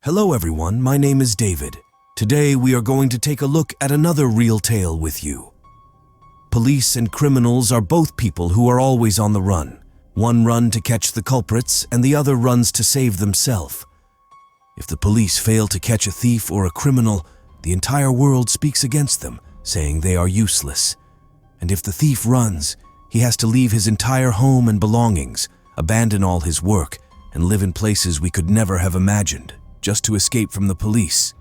Hello everyone, my name is David. Today we are going to take a look at another real tale with you. Police and criminals are both people who are always on the run. One run to catch the culprits and the other runs to save themselves. If the police fail to catch a thief or a criminal, the entire world speaks against them, saying they are useless. And if the thief runs, he has to leave his entire home and belongings, abandon all his work, and live in places we could never have imagined, just to escape from the police.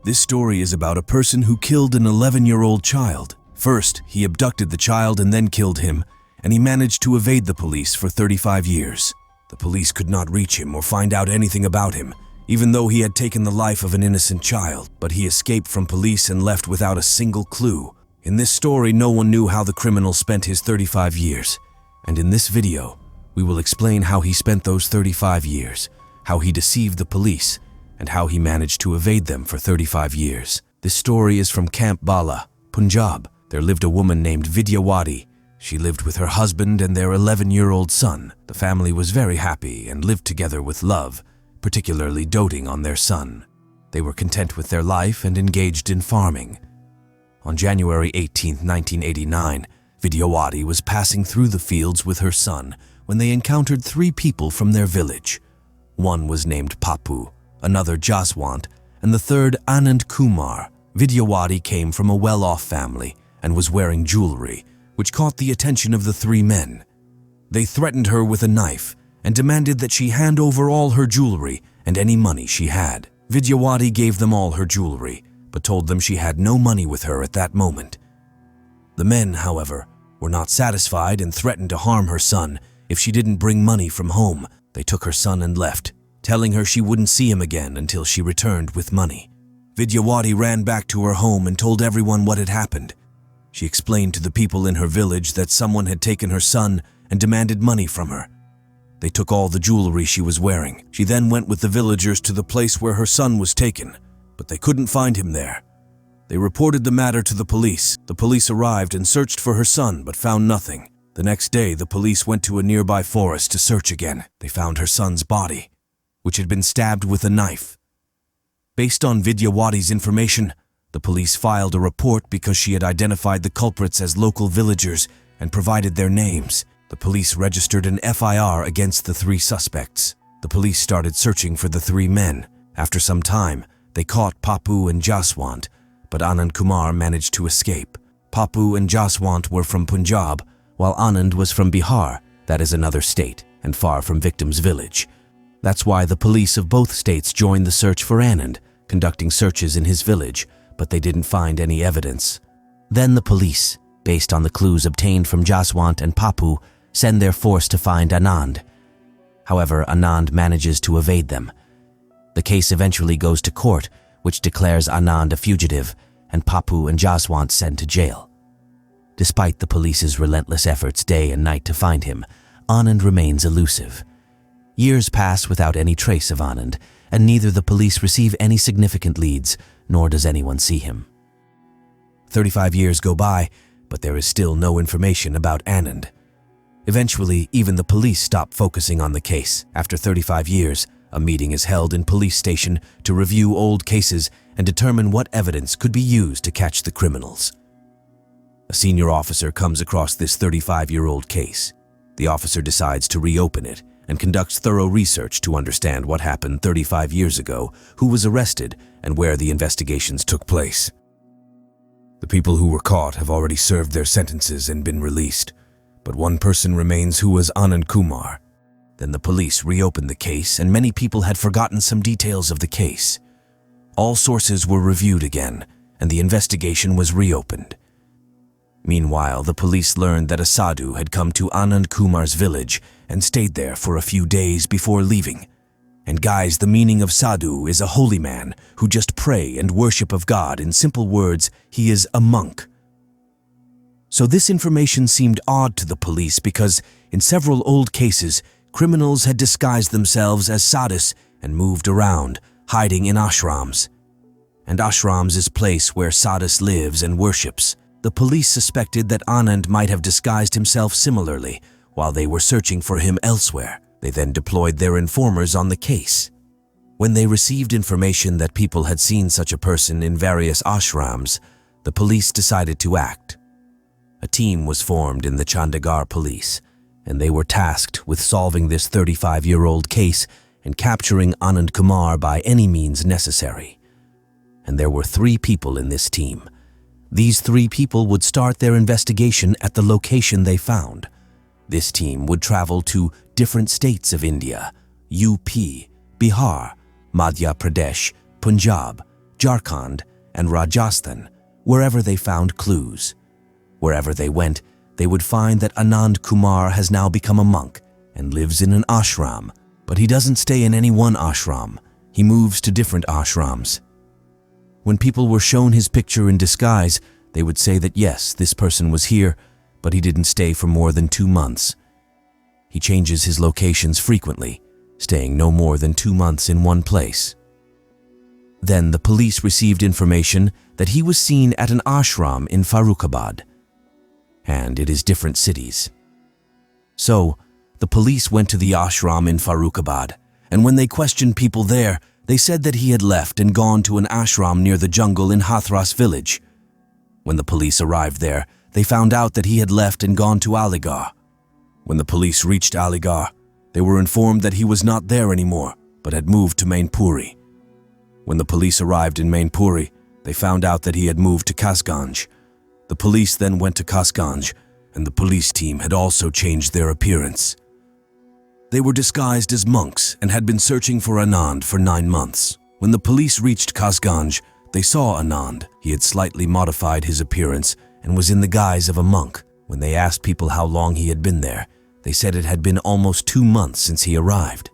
This story is about a person who killed an 11-year-old child. First, he abducted the child and then killed him, and he managed to evade the police for 35 years. The police could not reach him or find out anything about him, even though he had taken the life of an innocent child, but he escaped from police and left without a single clue. In this story, no one knew how the criminal spent his 35 years, and in this video, we will explain how he spent those 35 years, how he deceived the police, and how he managed to evade them for 35 years. This story is from Camp Bala, Punjab. There lived a woman named Vidyawati. She lived with her husband and their 11-year-old son. The family was very happy and lived together with love, particularly doting on their son. They were content with their life and engaged in farming. On January 18, 1989, Vidyawati was passing through the fields with her son when they encountered three people from their village. One was named Papu, another Jaswant, and the third Anand Kumar. Vidyawati came from a well-off family and was wearing jewelry, which caught the attention of the three men. They threatened her with a knife and demanded that she hand over all her jewelry and any money she had. Vidyawati gave them all her jewelry, but told them she had no money with her at that moment. The men, however, were not satisfied and threatened to harm her son if she didn't bring money from home. They took her son and left, telling her she wouldn't see him again until she returned with money. Vidyawati ran back to her home and told everyone what had happened. She explained to the people in her village that someone had taken her son and demanded money from her. They took all the jewelry she was wearing. She then went with the villagers to the place where her son was taken, but they couldn't find him there. They reported the matter to the police. The police arrived and searched for her son but found nothing. The next day, the police went to a nearby forest to search again. They found her son's body, which had been stabbed with a knife. Based on Vidyawati's information, the police filed a report because she had identified the culprits as local villagers and provided their names. The police registered an FIR against the three suspects. The police started searching for the three men. After some time, they caught Papu and Jaswant, but Anand Kumar managed to escape. Papu and Jaswant were from Punjab, while Anand was from Bihar, that is another state, and far from victim's village. That's why the police of both states joined the search for Anand, conducting searches in his village, but they didn't find any evidence. Then the police, based on the clues obtained from Jaswant and Papu, send their force to find Anand. However, Anand manages to evade them. The case eventually goes to court, which declares Anand a fugitive, and Papu and Jaswant sent to jail. Despite the police's relentless efforts day and night to find him, Anand remains elusive. Years pass without any trace of Anand, and neither the police receive any significant leads, nor does anyone see him. 35 years go by, but there is still no information about Anand. Eventually, even the police stop focusing on the case. After 35 years, a meeting is held in police station to review old cases and determine what evidence could be used to catch the criminals. A senior officer comes across this 35-year-old case. The officer decides to reopen it and conducts thorough research to understand what happened 35 years ago, who was arrested, and where the investigations took place. The people who were caught have already served their sentences and been released, but one person remains, who was Anand Kumar. Then the police reopened the case, and many people had forgotten some details of the case. All sources were reviewed again, and the investigation was reopened. Meanwhile, the police learned that a sadhu had come to Anand Kumar's village and stayed there for a few days before leaving. And guys, the meaning of sadhu is a holy man who just pray and worship of God. In simple words, he is a monk. So this information seemed odd to the police because in several old cases, criminals had disguised themselves as sadhus and moved around, hiding in ashrams. And ashrams is a place where sadhus lives and worships. The police suspected that Anand might have disguised himself similarly while they were searching for him elsewhere. They then deployed their informers on the case. When they received information that people had seen such a person in various ashrams, the police decided to act. A team was formed in the Chandigarh police, and they were tasked with solving this 35-year-old case and capturing Anand Kumar by any means necessary. And there were 3 people in this team. These 3 people would start their investigation at the location they found. This team would travel to different states of India: UP, Bihar, Madhya Pradesh, Punjab, Jharkhand, and Rajasthan, wherever they found clues. Wherever they went, they would find that Anand Kumar has now become a monk and lives in an ashram, but he doesn't stay in any one ashram. He moves to different ashrams. When people were shown his picture in disguise, they would say that yes, this person was here, but he didn't stay for more than 2 months. He changes his locations frequently, staying no more than 2 months in one place. Then the police received information that he was seen at an ashram in Farrukhabad, and it is different cities. So, the police went to the ashram in Farrukhabad, and when they questioned people there, they said that he had left and gone to an ashram near the jungle in Hathras village. When the police arrived there, they found out that he had left and gone to Aligarh. When the police reached Aligarh, they were informed that he was not there anymore, but had moved to Mainpuri. When the police arrived in Mainpuri, they found out that he had moved to Kasganj. The police then went to Kasganj, and the police team had also changed their appearance. They were disguised as monks and had been searching for Anand for 9 months. When the police reached Kasganj, they saw Anand. He had slightly modified his appearance and was in the guise of a monk. When they asked people how long he had been there, they said it had been almost 2 months since he arrived.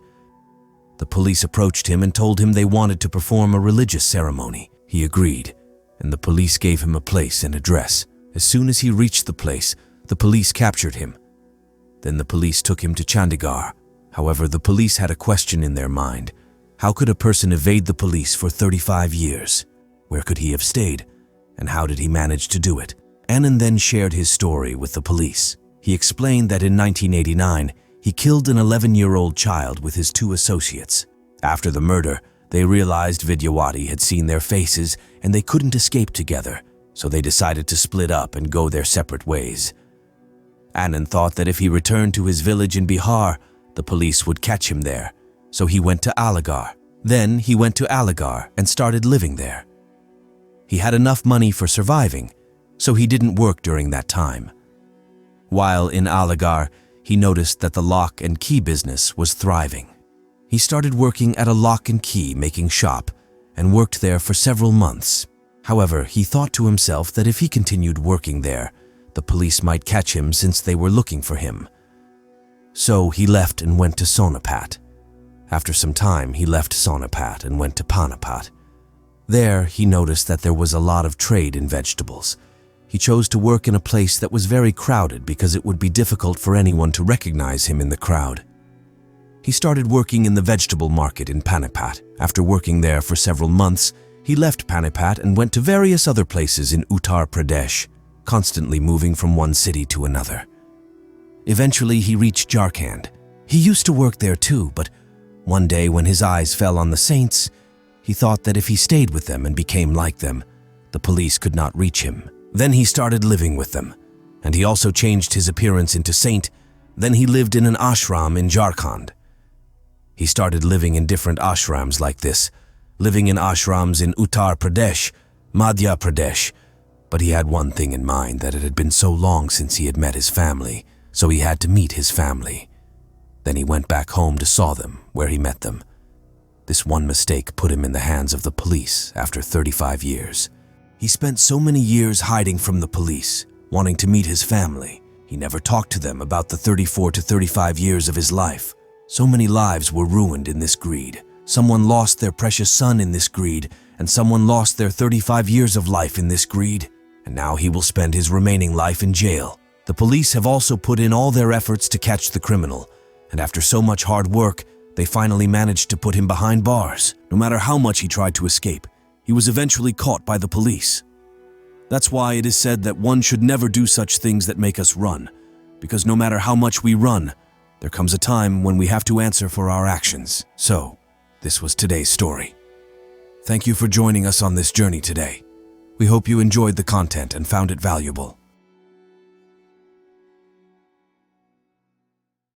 The police approached him and told him they wanted to perform a religious ceremony. He agreed, and the police gave him a place and address. As soon as he reached the place, the police captured him. Then the police took him to Chandigarh. However, the police had a question in their mind. How could a person evade the police for 35 years? Where could he have stayed? And how did he manage to do it? Anand then shared his story with the police. He explained that in 1989, he killed an 11-year-old child with his 2 associates. After the murder, they realized Vidyawati had seen their faces and they couldn't escape together, so they decided to split up and go their separate ways. Anand thought that if he returned to his village in Bihar, the police would catch him there, so he went to Aligarh. Then he went to Aligarh and started living there. He had enough money for surviving, so he didn't work during that time. While in Aligarh, he noticed that the lock and key business was thriving. He started working at a lock and key making shop and worked there for several months. However, he thought to himself that if he continued working there, the police might catch him since they were looking for him. So he left and went to Sonipat. After some time, he left Sonipat and went to Panipat. There, he noticed that there was a lot of trade in vegetables. He chose to work in a place that was very crowded because it would be difficult for anyone to recognize him in the crowd. He started working in the vegetable market in Panipat. After working there for several months, he left Panipat and went to various other places in Uttar Pradesh, constantly moving from one city to another. Eventually, he reached Jharkhand. He used to work there too, but one day when his eyes fell on the saints, he thought that if he stayed with them and became like them, the police could not reach him. Then he started living with them, and he also changed his appearance into saint. Then he lived in an ashram in Jharkhand. He started living in different ashrams like this, living in ashrams in Uttar Pradesh, Madhya Pradesh, but he had one thing in mind, that it had been so long since he had met his family, so he had to meet his family. Then he went back home to saw them, where he met them. This one mistake put him in the hands of the police after 35 years. He spent so many years hiding from the police, wanting to meet his family. He never talked to them about the 34 to 35 years of his life. So many lives were ruined in this greed. Someone lost their precious son in this greed, and someone lost their 35 years of life in this greed. And now he will spend his remaining life in jail. The police have also put in all their efforts to catch the criminal, and after so much hard work, they finally managed to put him behind bars. No matter how much he tried to escape, he was eventually caught by the police. That's why it is said that one should never do such things that make us run, because no matter how much we run, there comes a time when we have to answer for our actions. So, This was today's story. Thank you for joining us on this journey today. We hope you enjoyed the content and found it valuable.